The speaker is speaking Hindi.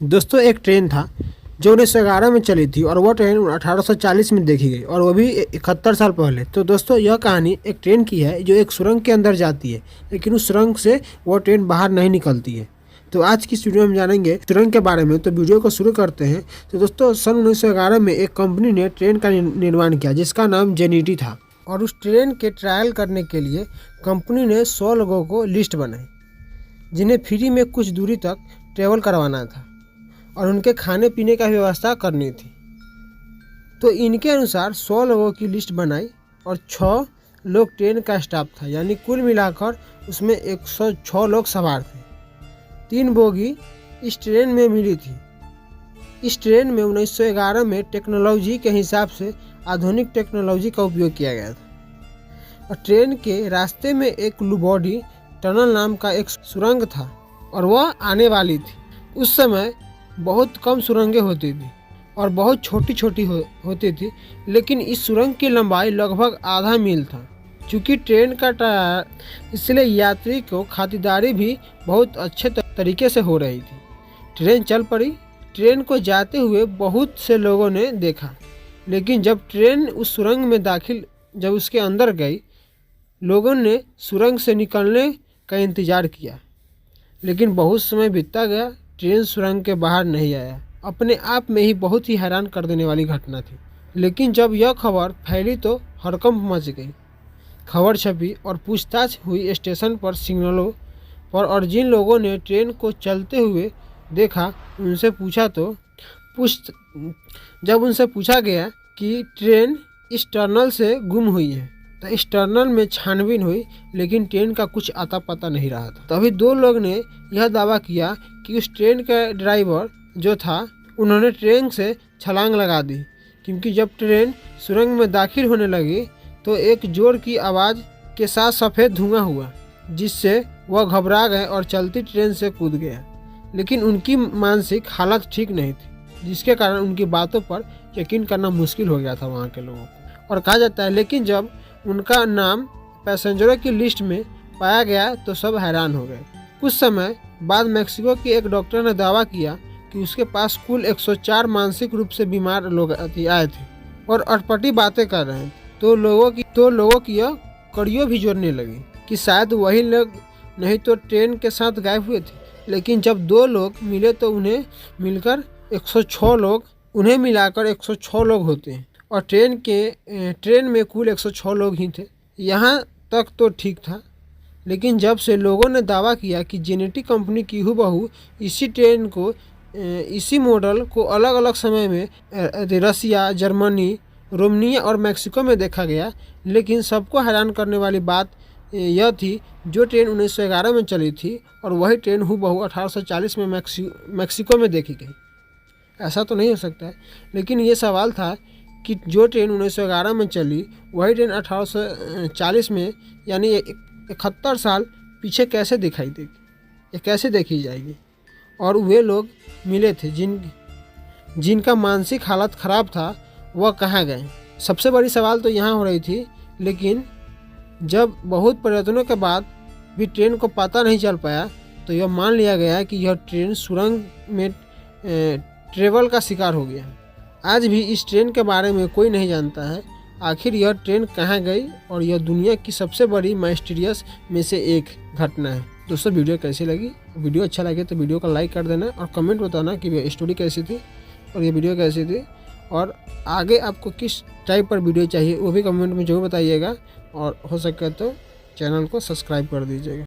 दोस्तों एक ट्रेन था जो 1911 में चली थी और वह ट्रेन 1840 में देखी गई और वो भी 71 साल पहले। तो दोस्तों यह कहानी एक ट्रेन की है जो एक सुरंग के अंदर जाती है, लेकिन उस सुरंग से वो ट्रेन बाहर नहीं निकलती है। तो आज की इस वीडियो में हम जानेंगे सुरंग के बारे में। तो वीडियो को शुरू करते हैं। तो दोस्तों सन 1911 में एक कंपनी ने ट्रेन का निर्माण किया जिसका नाम जेनिटी था, और उस ट्रेन के ट्रायल करने के लिए कंपनी ने 100 लोगों को लिस्ट बनाई जिन्हें फ्री में कुछ दूरी तक ट्रेवल करवाना था और उनके खाने पीने का व्यवस्था करनी थी। तो इनके अनुसार 100 लोगों की लिस्ट बनाई और 6 लोग ट्रेन का स्टाफ था, यानी कुल मिलाकर उसमें 106 लोग सवार थे। 3 बोगी इस ट्रेन में मिली थी। इस ट्रेन में 1911 में टेक्नोलॉजी के हिसाब से आधुनिक टेक्नोलॉजी का उपयोग किया गया था। और ट्रेन के रास्ते में एक लुबॉडी टनल नाम का एक सुरंग था और वह आने वाली थी। उस समय बहुत कम सुरंगें होती थी और बहुत छोटी छोटी होती थी, लेकिन इस सुरंग की लंबाई लगभग आधा मील था। चूँकि ट्रेन का टायर, इसलिए यात्री को खातिरदारी भी बहुत अच्छे तरीके से हो रही थी। ट्रेन चल पड़ी। ट्रेन को जाते हुए बहुत से लोगों ने देखा, लेकिन जब ट्रेन उस सुरंग में जब उसके अंदर गई, लोगों ने सुरंग से निकलने का इंतज़ार किया, लेकिन बहुत समय बीतता गया। ट्रेन सुरंग के बाहर नहीं आया। अपने आप में ही बहुत ही हैरान कर देने वाली घटना थी। लेकिन जब यह खबर फैली तो हड़कंप मच गई। खबर छपी और पूछताछ हुई स्टेशन पर, सिग्नलों पर, और जिन लोगों ने ट्रेन को चलते हुए देखा उनसे जब उनसे पूछा गया कि ट्रेन इस टनल से गुम हुई है, तो इस टनल में छानबीन हुई, लेकिन ट्रेन का कुछ आता पता नहीं रहा था। तभी 2 लोग ने यह दावा किया कि उस ट्रेन का ड्राइवर जो था, उन्होंने ट्रेन से छलांग लगा दी, क्योंकि जब ट्रेन सुरंग में दाखिल होने लगी तो एक जोर की आवाज़ के साथ सफ़ेद धुआं हुआ, जिससे वह घबरा गए और चलती ट्रेन से कूद गया। लेकिन उनकी मानसिक हालत ठीक नहीं थी, जिसके कारण उनकी बातों पर यकीन करना मुश्किल हो गया था वहाँ के लोगों को। और कहा जाता है, लेकिन जब उनका नाम पैसेंजरों की लिस्ट में पाया गया तो सब हैरान हो गए। कुछ समय बाद मेक्सिको के एक डॉक्टर ने दावा किया कि उसके पास कुल 104 मानसिक रूप से बीमार लोग आए थे और अटपटी बातें कर रहे थे। तो लोगों की यह कड़ियों भी जोड़ने लगी कि शायद वही लोग नहीं तो ट्रेन के साथ गायब हुए थे। लेकिन जब 2 लोग मिले तो उन्हें मिलाकर 106 लोग होते हैं, और ट्रेन में कुल 106 लोग ही थे। यहाँ तक तो ठीक था, लेकिन जब से लोगों ने दावा किया कि जेनेटी कंपनी की हूबहू इसी ट्रेन को, इसी मॉडल को अलग अलग समय में रसिया, जर्मनी, रोमानिया और मैक्सिको में देखा गया, लेकिन सबको हैरान करने वाली बात यह थी, जो ट्रेन 1911 में चली थी और वही ट्रेन हूबहू 1840 में मैक्सिको में देखी गई। ऐसा तो नहीं हो सकता है। लेकिन ये सवाल था कि जो ट्रेन 1911 में चली वही ट्रेन 1840 में, यानी 71 साल पीछे कैसे दिखाई देगी, ये कैसे देखी जाएगी। और वे लोग मिले थे जिनका मानसिक हालत ख़राब था, वह कहाँ गए। सबसे बड़ी सवाल तो यहाँ हो रही थी। लेकिन जब बहुत प्रयत्नों के बाद भी ट्रेन को पता नहीं चल पाया, तो यह मान लिया गया कि यह ट्रेन सुरंग में ट्रेवल का शिकार हो गया। आज भी इस ट्रेन के बारे में कोई नहीं जानता है आखिर यह ट्रेन कहाँ गई, और यह दुनिया की सबसे बड़ी माइस्टीरियस में से एक घटना है। दोस्तों वीडियो कैसी लगी? वीडियो अच्छा लगे तो वीडियो को लाइक कर देना और कमेंट बताना कि यह स्टोरी कैसी थी और ये वीडियो कैसी थी, और आगे आपको किस टाइप पर वीडियो चाहिए वो भी कमेंट में जरूर बताइएगा, और हो सके तो चैनल को सब्सक्राइब कर दीजिएगा।